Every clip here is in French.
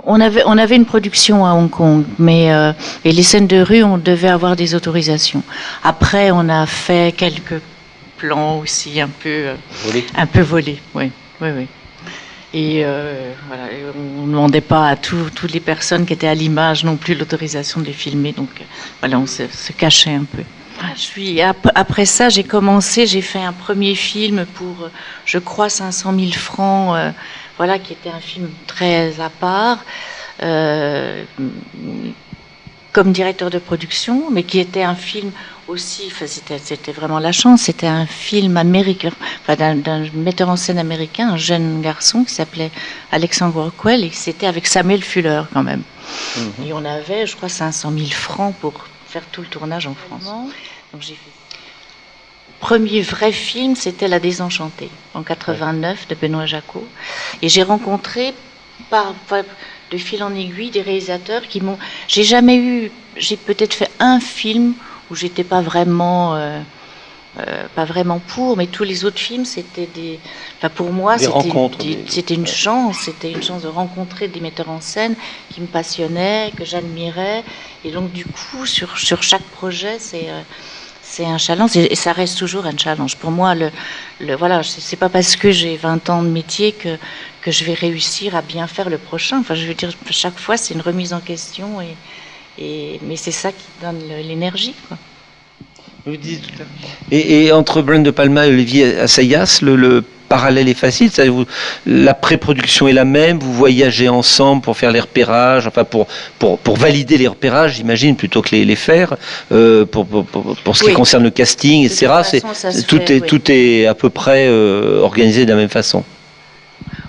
On avait une production à Hong Kong, mais et les scènes de rue, on devait avoir des autorisations. Après, on a fait quelques plans aussi un peu volés, oui, oui, oui. Et voilà, et on ne demandait pas à toutes les personnes qui étaient à l'image non plus l'autorisation de les filmer, donc voilà, on se cachait un peu. Après ça, j'ai fait un premier film pour, je crois, 500 000 francs, voilà, qui était un film très à part, comme directeur de production, mais qui était un film aussi, enfin, c'était vraiment la chance, c'était un film américain, enfin, d'un metteur en scène américain, un jeune garçon qui s'appelait Alexandre Rockwell, et c'était avec Samuel Fuller quand même. Et on avait, je crois, 500 000 francs pour faire tout le tournage en France. Donc j'ai fait. Le premier vrai film, c'était La Désenchantée, en 89, de Benoît Jacot. Et j'ai rencontré, de fil en aiguille, des réalisateurs qui m'ont. J'ai peut-être fait un film où j'étais pas vraiment pour, mais tous les autres films, c'était des. Enfin, pour moi, c'était une chance de rencontrer des metteurs en scène qui me passionnaient, que j'admirais. Et donc, du coup, sur chaque projet, c'est un challenge et ça reste toujours un challenge. Pour moi, voilà, c'est pas parce que j'ai 20 ans de métier que je vais réussir à bien faire le prochain. Enfin, je veux dire, chaque fois, c'est une remise en question mais c'est ça qui donne l'énergie, quoi. Vous dites, et entre Brian De Palma et Olivier Assayas, le parallèle est facile. La pré-production est la même. Vous voyagez ensemble pour faire les repérages, enfin pour valider les repérages, j'imagine, plutôt que les faire. Pour ce qui concerne le casting, etc. Tout est à peu près organisé de la même façon.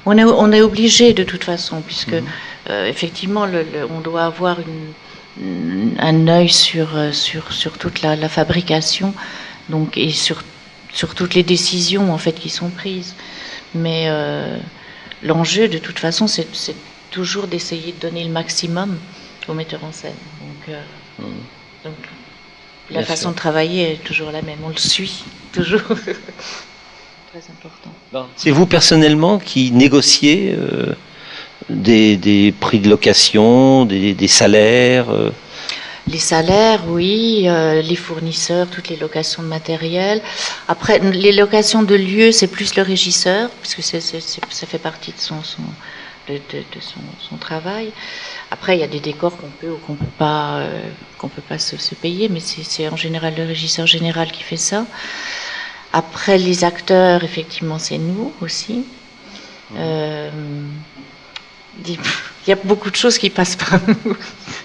On est obligé de toute façon, puisque effectivement, on doit avoir un œil sur toute la fabrication, donc, et sur toutes les décisions en fait qui sont prises. Mais l'enjeu de toute façon, c'est toujours d'essayer de donner le maximum au metteur en scène. Donc la façon de travailler est toujours la même. On le suit toujours. Très important. C'est vous personnellement qui négociez des prix de location, des salaires Les salaires, oui, les fournisseurs, toutes les locations de matériel. Après, les locations de lieux, c'est plus le régisseur, puisque ça fait partie de son travail. Après, il y a des décors qu'on peut ou qu'on peut pas se payer, mais c'est en général le régisseur général qui fait ça. Après, les acteurs, effectivement, c'est nous aussi. Il y a beaucoup de choses qui passent par nous.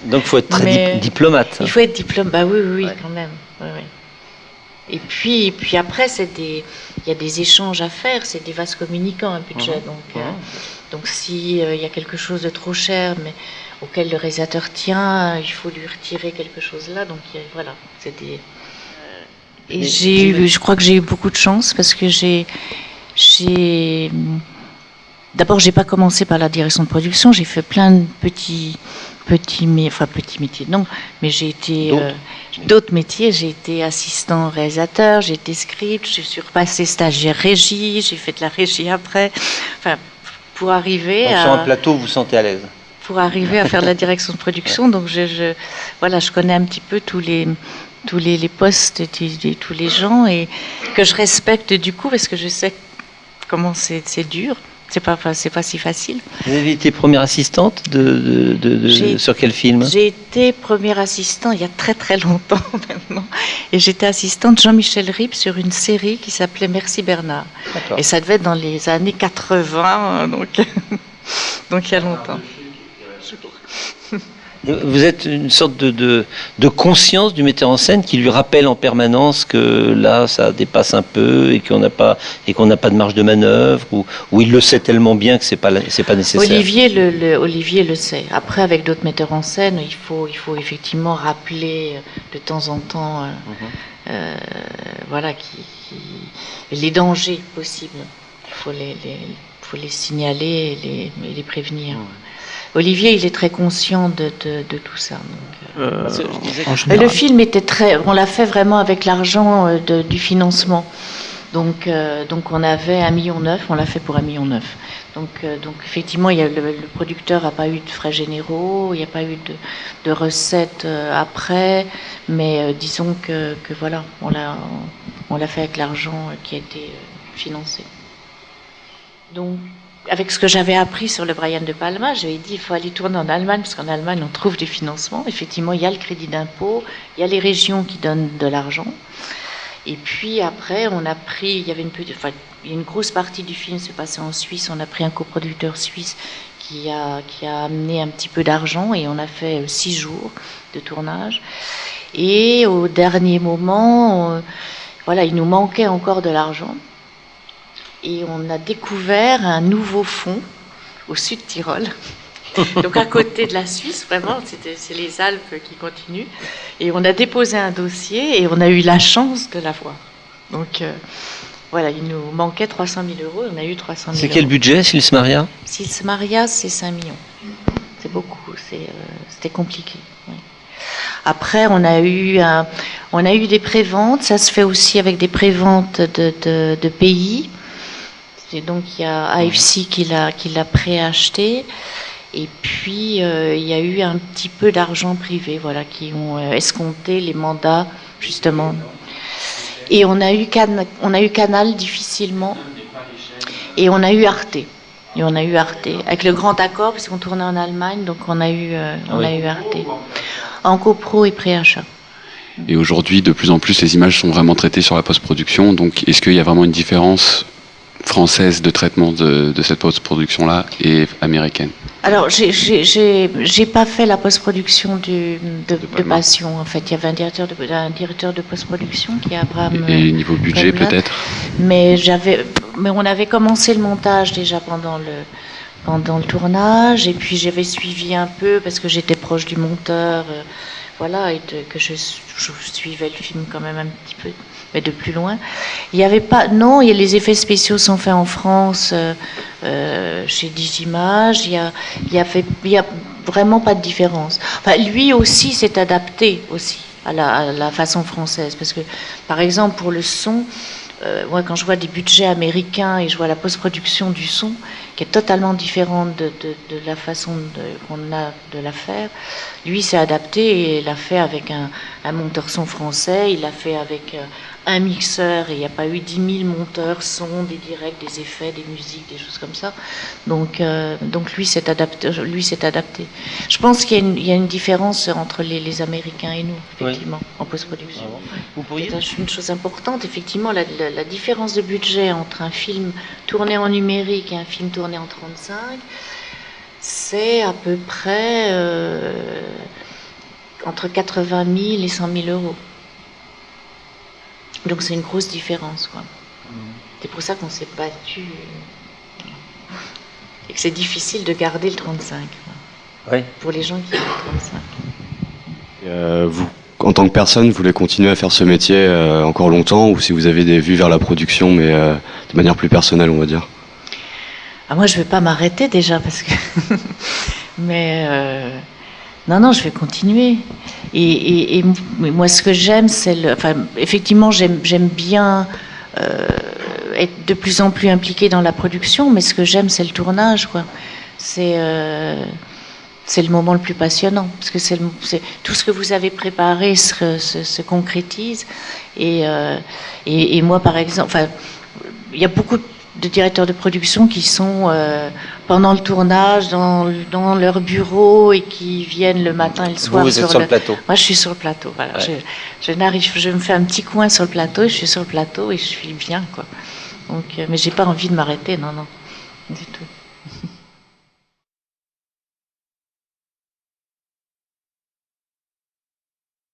Donc il faut être très diplomate. Il faut être diplomate, bah oui, quand même. Oui. Et puis après, il y a des échanges à faire, c'est des vases communicants, un budget. Donc s'il y a quelque chose de trop cher, mais auquel le réalisateur tient, il faut lui retirer quelque chose là. Donc voilà, c'est des... Et je crois que j'ai eu beaucoup de chance parce que d'abord, j'ai pas commencé par la direction de production, j'ai fait plein de petits métiers, non, mais j'ai été d'autres métiers. J'ai été assistant réalisateur, j'ai été script, je suis repassée stagiaire régie, j'ai fait de la régie après. Enfin, pour arriver sur un plateau, vous vous sentez à l'aise. Pour arriver à faire de la direction de production, donc je connais un petit peu tous les postes de tous les gens et que je respecte du coup parce que je sais comment c'est dur. C'est pas si facile. Vous avez été première assistante sur quel film? J'ai été première assistante il y a très très longtemps maintenant. Et j'étais assistante Jean-Michel Ribes sur une série qui s'appelait Merci Bernard. D'accord. Et ça devait être dans les années 80, donc il y a longtemps. Vous êtes une sorte de conscience du metteur en scène qui lui rappelle en permanence que là, ça dépasse un peu et qu'on n'a pas de marge de manœuvre ou il le sait tellement bien que c'est pas nécessaire. Olivier le sait. Après, avec d'autres metteurs en scène, il faut effectivement rappeler de temps en temps, voilà, les dangers possibles. Il faut les signaler et les prévenir. Olivier, il est très conscient de tout ça. Le film on l'a fait vraiment avec l'argent du financement. Donc on avait 1,9 million, on l'a fait pour 1,9 million. Donc effectivement, le producteur n'a pas eu de frais généraux, il n'y a pas eu de recettes après, mais disons que voilà, on l'a fait avec l'argent qui a été financé. Donc, avec ce que j'avais appris sur le Brian De Palma, j'avais dit il faut aller tourner en Allemagne, parce qu'en Allemagne on trouve des financements. Effectivement, il y a le crédit d'impôt, il y a les régions qui donnent de l'argent. Et puis après, on a pris, il y a une grosse partie du film se passait en Suisse. On a pris un coproducteur suisse qui a amené un petit peu d'argent et on a fait 6 jours de tournage. Et au dernier moment, voilà, il nous manquait encore de l'argent. Et on a découvert un nouveau fonds au sud Tyrol, donc à côté de la Suisse, vraiment, c'est les Alpes qui continuent. Et on a déposé un dossier et on a eu la chance de l'avoir. Donc voilà, il nous manquait 300 000 euros, on a eu 300 000 euros. C'est quel budget, Sils Maria? Sils Maria, c'est 5 millions. C'est beaucoup, c'était compliqué. Oui. Après, on a eu des préventes, ça se fait aussi avec des préventes de pays. Et donc il y a AFC qui l'a préacheté, et puis il y a eu un petit peu d'argent privé, voilà, qui ont escompté les mandats justement. Et on a eu Canal difficilement, et on a eu Arte. Avec le grand accord, parce qu'on tournait en Allemagne, donc on a eu Arte en copro et préachat. Et aujourd'hui, de plus en plus, les images sont vraiment traitées sur la post-production. Donc, est-ce qu'il y a vraiment une différence française de traitement de cette post-production-là et américaine? Alors, j'ai pas fait la post-production de Passion. En fait, il y avait un directeur de post-production qui est Abraham. Et niveau budget, Kobler. peut-être. Mais on avait commencé le montage déjà pendant le tournage, et puis j'avais suivi un peu parce que j'étais proche du monteur, voilà, et que je suivais le film quand même un petit peu, mais de plus loin. Il y avait pas, non, les effets spéciaux sont faits en France, chez Digimage. Il y a vraiment pas de différence. Enfin, lui aussi s'est adapté aussi à la façon française, parce que par exemple pour le son, moi quand je vois des budgets américains et je vois la post-production du son qui est totalement différente de la façon qu'on a de la faire, lui s'est adapté et l'a fait avec un monteur son français, il l'a fait avec un mixeur, et il n'y a pas eu 10 000 monteurs son, des directs, des effets, des musiques, des choses comme ça. Donc lui s'est adapté. Je pense qu'il y a une différence entre les Américains et nous, effectivement, oui, en post-production. Vous pourriez... C'est une chose importante, effectivement, la différence de budget entre un film tourné en numérique et un film tourné en 35, c'est à peu près entre 80 000 et 100 000 euros. Donc c'est une grosse différence, quoi. C'est pour ça qu'on s'est battu et que c'est difficile de garder le 35, oui, pour les gens qui ont le 35. Vous, en tant que personne, vous voulez continuer à faire ce métier encore longtemps, ou si vous avez des vues vers la production, mais de manière plus personnelle, on va dire? Moi, je ne vais pas m'arrêter déjà, parce que... mais... Non, je vais continuer. Et moi, ce que j'aime, c'est effectivement, j'aime bien être de plus en plus impliquée dans la production, mais ce que j'aime, c'est le tournage, quoi. C'est le moment le plus passionnant, parce que c'est tout ce que vous avez préparé se concrétise. Et moi, par exemple, il y a beaucoup de directeurs de production qui sont pendant le tournage dans leur bureau et qui viennent le matin et le soir. Vous êtes sur le plateau. Moi, je suis sur le plateau. Voilà. Ouais. Je me fais un petit coin sur le plateau, et je suis sur le plateau et je suis bien, quoi. Donc, mais j'ai pas envie de m'arrêter, non, du tout.